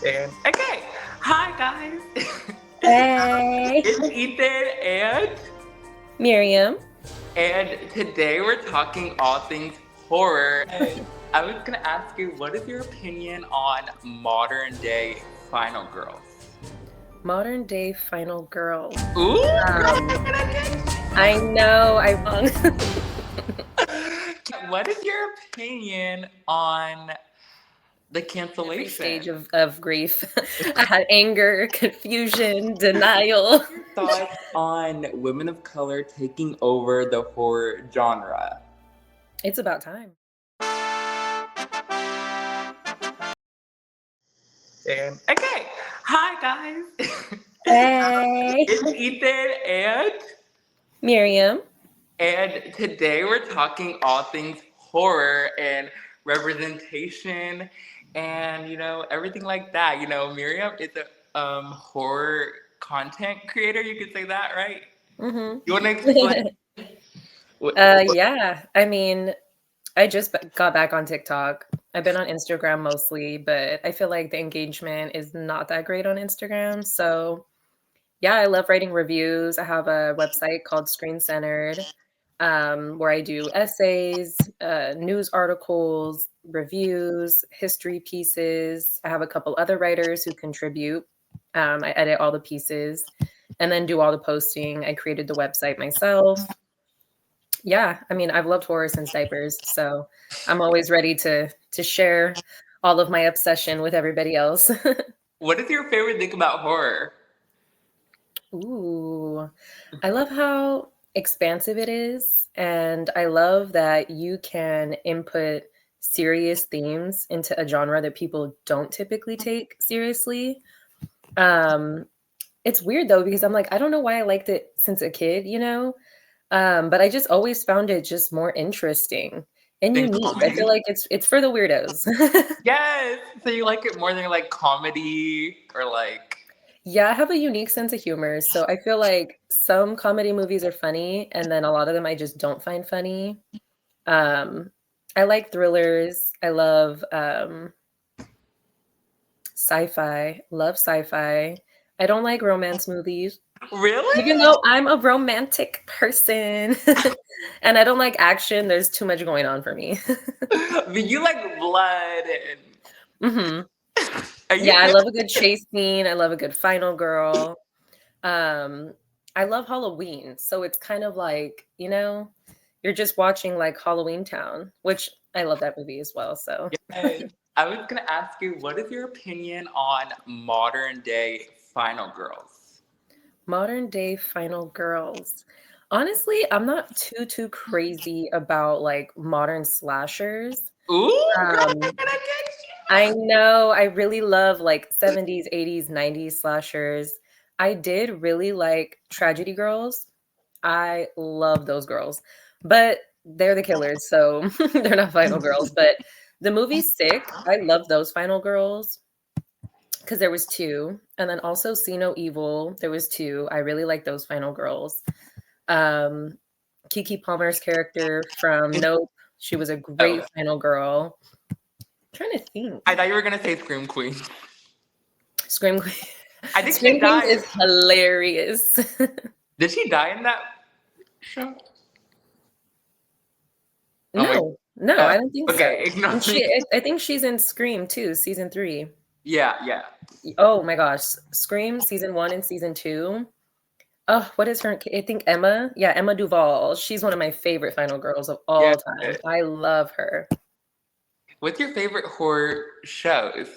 And okay, hi guys. Hey, It's Ethan Miriam. and today we're talking all things horror. And I was gonna ask you, what is your opinion on modern day final girls? Modern day final girls. Ooh, girl, Um, you're gonna get I know I wrong. what is your opinion on the Every stage cancellation? of grief. I had anger, confusion, denial. What are your thoughts on women of color taking over the horror genre? It's about time. And okay, hi guys. Hey, It's Ethan Miriam. and today we're talking all things horror and representation and everything like that. Miriam is a horror content creator. You could say that, right? hmm You want to explain? What, yeah, I mean, I just got back on TikTok. I've been on Instagram mostly, but I feel like the engagement is not that great on Instagram. So yeah, I love writing reviews. I have a website called Screen Centered, where I do essays, news articles, reviews, history pieces. I have a couple other writers who contribute. I edit all the pieces and then do all the posting. I created the website myself. Yeah, I mean, I've loved horror since diapers, so I'm always ready to share all of my obsession with everybody else. what is your favorite thing about horror? Ooh, I love how expansive it is. And I love that you can input serious themes into a genre that people don't typically take seriously. Um, it's weird though, because I'm like, I don't know why I liked it since a kid. But I just always found it just more interesting and Than unique. I feel comedy? like it's for the weirdos. Yes. So you like it more than like comedy or like. Yeah, I have a unique sense of humor. So I feel like some comedy movies are funny, and then a lot of them I just don't find funny. Um, I like thrillers. I love sci-fi. Love sci-fi. I don't like romance movies, Really? even though I'm a romantic person. And I don't like action. There's too much going on for me. But you like blood and hmm are Yeah, you I good? love a good chase scene. I love a good final girl. Um, I love Halloween. So it's kind of like, you're just watching like Halloween Town, which I love that movie as well. So Yes. I was gonna ask you, what is your opinion on modern day final girls? modern day final girls. Honestly, I'm not too crazy about like modern slashers. Ooh, girl, I'm Um, gonna get I know I really love like 70s, 80s, 90s slashers. I did really like Tragedy Girls. I love those girls, but they're the killers, so they're not final girls. But the movie Sick, I love those final girls because there was two, and then also See No Evil, there was two. I really like those final girls. Um, Kiki Palmer's character from you. Nope, she was a Oh, great final girl. Trying to think. I thought you were gonna say Scream Queen. Scream Queen. I think she Scream Queens died. is hilarious. Did she die in that show? Oh my No, no, god. I don't think Okay, so. ignore And me. I think she's in Scream too, season 3. Yeah, yeah. Oh my gosh, Scream season 1 and season 2. Oh, what is her I think Emma? Yeah, Emma Duval. She's one of my favorite final girls of Yeah. all time. I love her. What's your favorite horror shows?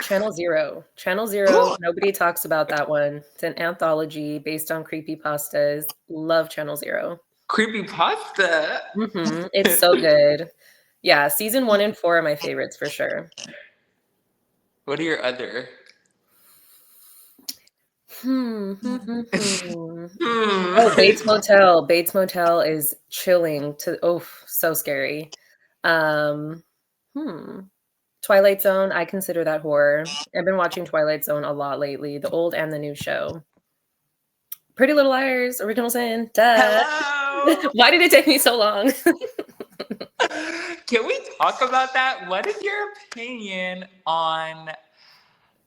Channel Zero. Channel Zero, Ooh, nobody talks about that one. It's an anthology based on creepypastas. Love Channel Zero. creepy pasta. It's so good. Yeah, season 1 and 4 are my favorites for sure. What are your other? Hmm. Oh, Hmm. Bates Motel. Bates Motel is chilling to so scary. Um, hmm. Twilight Zone, I consider that horror. I've been watching Twilight Zone a lot lately, the old and the new show. Pretty Little Liars, Original Sin, duh. Hello. Why did it take me so long? Can we talk about that? What is your opinion on?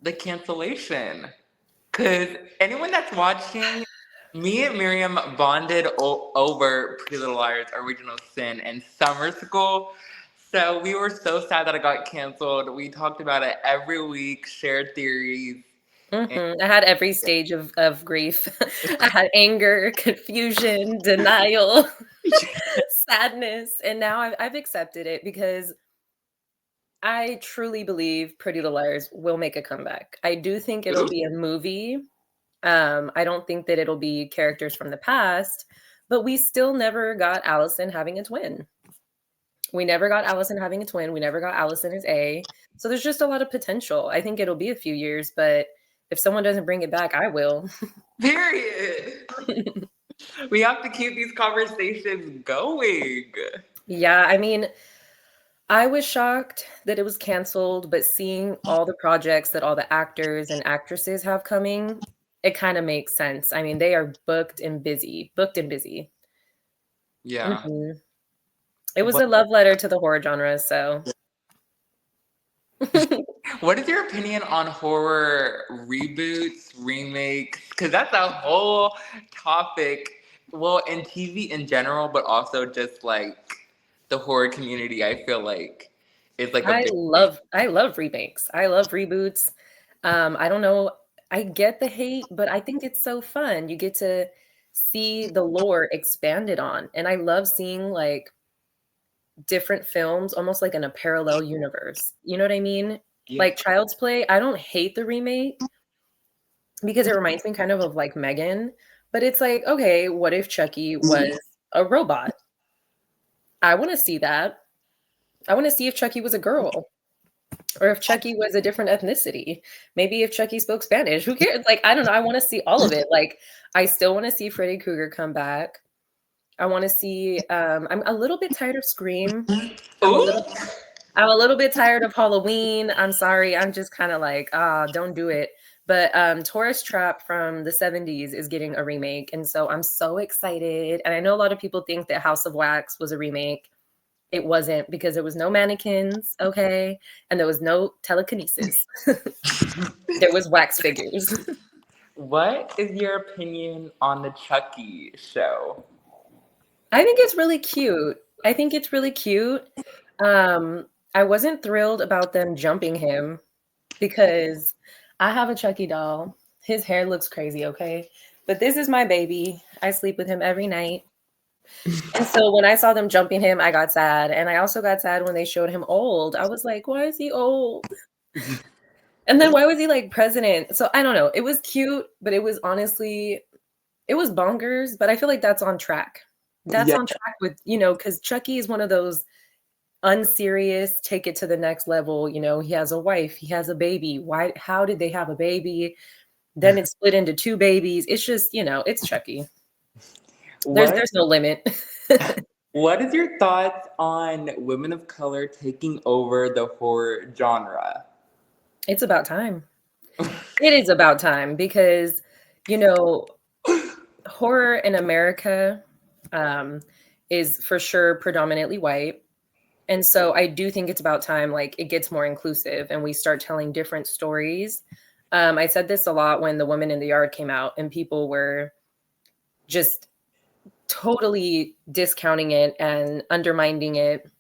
the cancellation. Because anyone that's watching, me and Miriam bonded over Pretty Little Liars Original Sin in summer school. So we were so sad that it got canceled. We talked about it every week, shared theories. And I had every stage of grief. I had anger, confusion, denial, sadness, and now I've accepted it because I truly believe Pretty Little Liars will make a comeback. I do think it'll be a movie. I don't think that it'll be characters from the past, but we still never got Allison having a twin. We never got Allison having a twin. We never got Allison as A. So there's just a lot of potential. I think it'll be a few years, but if someone doesn't bring it back, I will. period. We have to keep these conversations going. Yeah, I mean, I was shocked that it was canceled, but seeing all the projects that all the actors and actresses have coming, it kind of makes sense. I mean, they are booked and busy, booked and busy. Yeah. Mhm. It was What a love letter to the horror genre, so What is your opinion on horror reboots, remakes? Because that's a whole topic. Well, in TV in general, but also just like the horror community. I feel like it's like a big thing. I love remakes. I love reboots. I don't know, I get the hate, but I think it's so fun. You get to see the lore expanded on, and I love seeing, like, different films almost like in a parallel universe. You know what I mean? Yeah. Like Child's Play, I don't hate the remake because it reminds me kind of like Megan, but it's like, okay, what if Chucky was a robot? I wanna see that. I wanna see if Chucky was a girl or if Chucky was a different ethnicity. Maybe if Chucky spoke Spanish, who cares? Like, I don't know, I wanna see all of it. Like, I still wanna see Freddy Krueger come back. I wanna see, I'm a little bit tired of Scream. I'm a Ooh. little I'm a little bit tired of Halloween. I'm sorry. I'm just kind of like, ah, don't do it. But Tourist Trap from the 70s is getting a remake. And so I'm so excited. And I know a lot of people think that House of Wax was a remake. It wasn't because there was no mannequins, okay? And there was no telekinesis. There was wax figures. What is your opinion on the Chucky show? I think it's really cute. I think it's really cute. I wasn't thrilled about them jumping him because I have a Chucky doll. His hair looks crazy, okay? But this is my baby. I sleep with him every night. And so when I saw them jumping him, I got sad. And I also got sad when they showed him old. I was like, why is he old? And then why was he like president? So I don't know. It was cute, but it was honestly, it was bonkers. But I feel like that's on track. That's Yeah. on track with, because Chucky is one of those unserious, take it to the next level. He has a wife, he has a baby. Why, how did they have a baby? Then it's split into two babies. It's just, it's Chucky. There's What there's no limit. What is your thoughts on women of color taking over the horror genre? It's about time. It is about time because, you know, horror in America um, is for sure predominantly white. And so I do think it's about time, like, it gets more inclusive and we start telling different stories. I said this a lot when The Woman in the Yard came out and people were just totally discounting it and undermining it.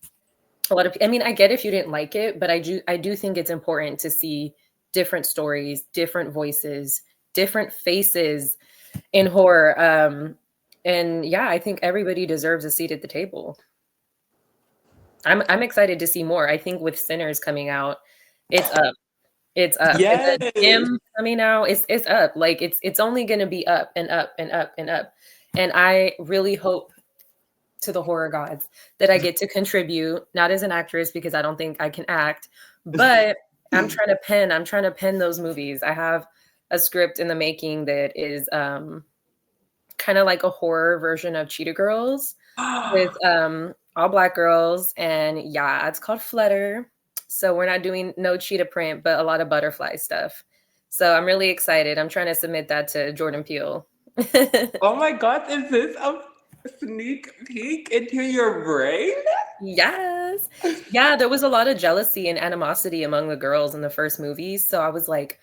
I mean, I get if you didn't like it, but I do think it's important to see different stories, different voices, different faces in horror. And yeah, I think everybody deserves a seat at the table. I'm excited to see more. I think with Sinners coming out, it's up. It's up. And Yes. the Gym coming out, it's up. Like it's only gonna be up and up and up and up. And I really hope to the horror gods that I get to contribute, not as an actress because I don't think I can act, but I'm trying to pen those movies. I have a script in the making that is kind of like a horror version of Cheetah Girls with all black girls. And yeah, it's called Flutter. So we're not doing no cheetah print, but a lot of butterfly stuff. So I'm really excited. I'm trying to submit that to Jordan Peele. Oh my God, is this Sneak peek into your brain? Yes. Yeah, there was a lot of jealousy and animosity among the girls in the first movies, so I was like,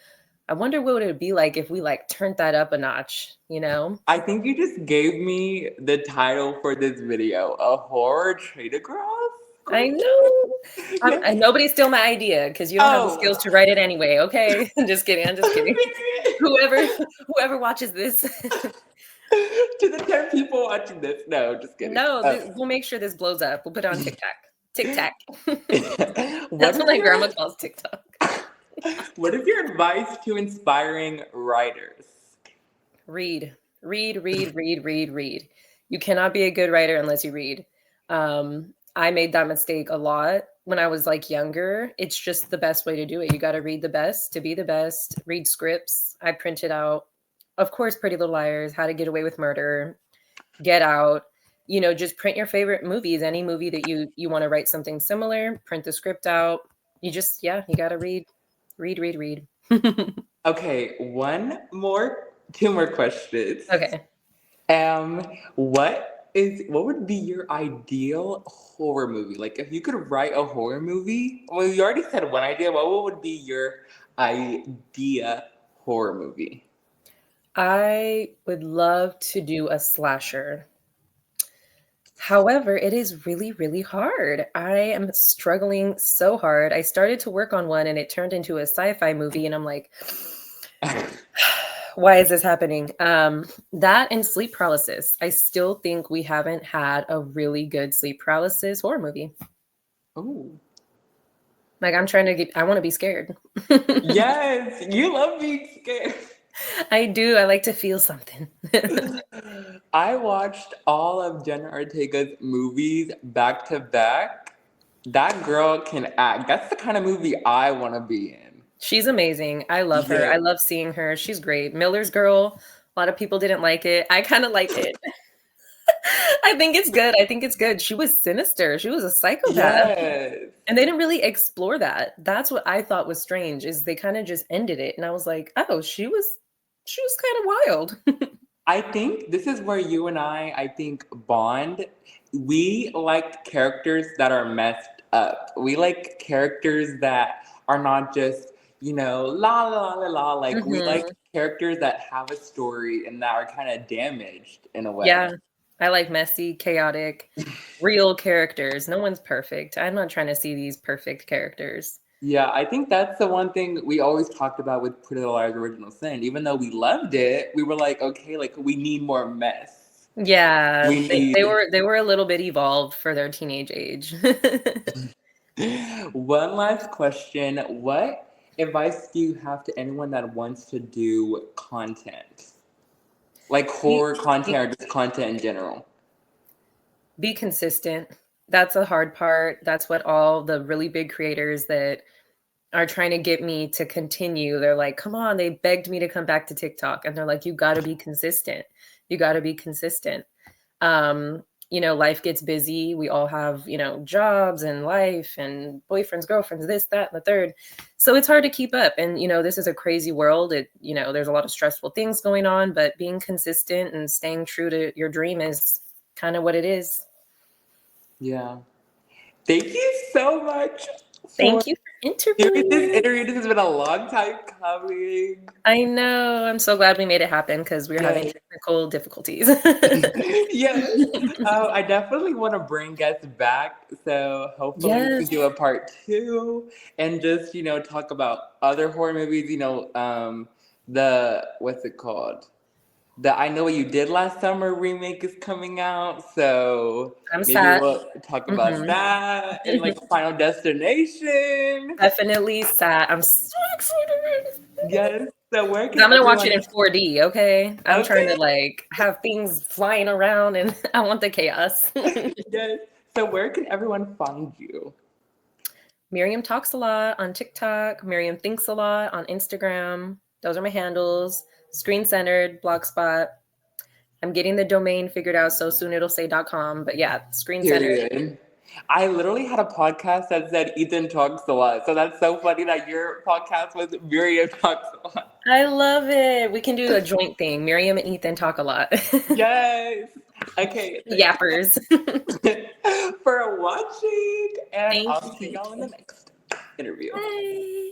I wonder what it would be like if we, like, turned that up a notch, you know? I think you just gave me the title for this video, a horror trade across? I know. Yes. And nobody steal my idea because you don't have the Oh. skills to write it anyway, okay? Just kidding, I'm just kidding. Whoever whoever watches this. To the 10 people watching this, no, just kidding. No, we'll make sure this blows up. We'll put it on TikTok. TikTok. What That's is what my your grandma calls TikTok. what is your advice to inspiring writers? Read. Read, read, read, read, read. You cannot be a good writer unless you read. I made that mistake a lot when I was, like, younger. It's just the best way to do it. You gotta read the best to be the best. Read scripts. I printed out, of course, Pretty Little Liars, How to Get Away with Murder, Get Out. You know, just print your favorite movies. Any movie that you wanna write something similar, print the script out. You just yeah, you gotta read. Read, read, read. Okay, two more questions. Okay. What would be your ideal horror movie? Like, if you could write a horror movie, well, you already said one idea. What would be your idea horror movie? I would love to do a slasher. However, it is really, really hard. I am struggling so hard. I started to work on one and it turned into a sci-fi movie, and I'm like, why is this happening? That and sleep paralysis. I still think we haven't had a really good sleep paralysis horror movie. Oh, Like, I want to be scared. yes, you love being scared. I do. I like to feel something. I watched all of Jenna Ortega's movies back to back. That girl can act. That's the kind of movie I want to be in. She's amazing. I love her. I Yeah. love seeing her. She's great. Miller's Girl, a lot of people didn't like it. I kinda like it. I think it's good. I think it's good. She was sinister. She was a psychopath, Yes. and they didn't really explore that. That's what I thought was strange, is they kinda just ended it, and I was like, "Oh, she was kinda wild." I think this is where you and I think, bond. We like characters that are messed up. We like characters that are not just, la la la la la. Like, we like Mhm. characters that have a story and that are kind of damaged in a way. Yeah. I like messy, chaotic, real characters. No one's perfect. I'm not trying to see these perfect characters. Yeah, I think that's the one thing we always talked about with Pretty Little Liars Original Sin. Even though we loved it, we were like, okay, like, we need more mess. Yeah, We they need were they were a little bit evolved for their teenage age. one last question. What advice do you have to anyone that wants to do content? Like Be horror be content or just content in general? be consistent. That's the hard part. That's what all the really big creators that are trying to get me to continue, they're like, "Come on." They begged me to come back to TikTok, and they're like, "You gotta be consistent. You gotta be consistent." Life gets busy. We all have, jobs and life and boyfriends, girlfriends, this, that, and the third. So it's hard to keep up. And, this is a crazy world. There's a lot of stressful things going on, but being consistent and staying true to your dream is kind of what it is. Yeah. Thank you so much for Thank you for doing interviewing this me. interview. This has been a long time coming. I know. I'm so glad we made it happen because we were having Yes. technical difficulties. Yes. I definitely want to bring guests back. So hopefully we can Yes. do a part two and just, talk about other horror movies, what's it called? The I Know What You Did Last Summer remake is coming out. So I'm maybe sad. we'll talk about Mhm. that and like Final Destination. Definitely sad. I'm so excited. Yes. So where 'Cause can I'm gonna watch it everyone in 4D, okay? I'm trying to, Okay. like, have things flying around, and I want the chaos. Yes. So where can everyone find you? Miriam talks a lot on TikTok. Miriam thinks a lot on Instagram. Those are my handles. Screen Centered, Blogspot. I'm getting the domain figured out, so soon it'll say .com. But yeah, Screen Centered. Period. I literally had a podcast that said Ethan talks a lot. So that's so funny that your podcast was Myriam talks a lot. I love it. We can do a joint thing. Miriam and Ethan talk a lot. Yes. Okay. Yappers. Thanks for watching. And Thank I'll see you. y'all in the next interview. Bye.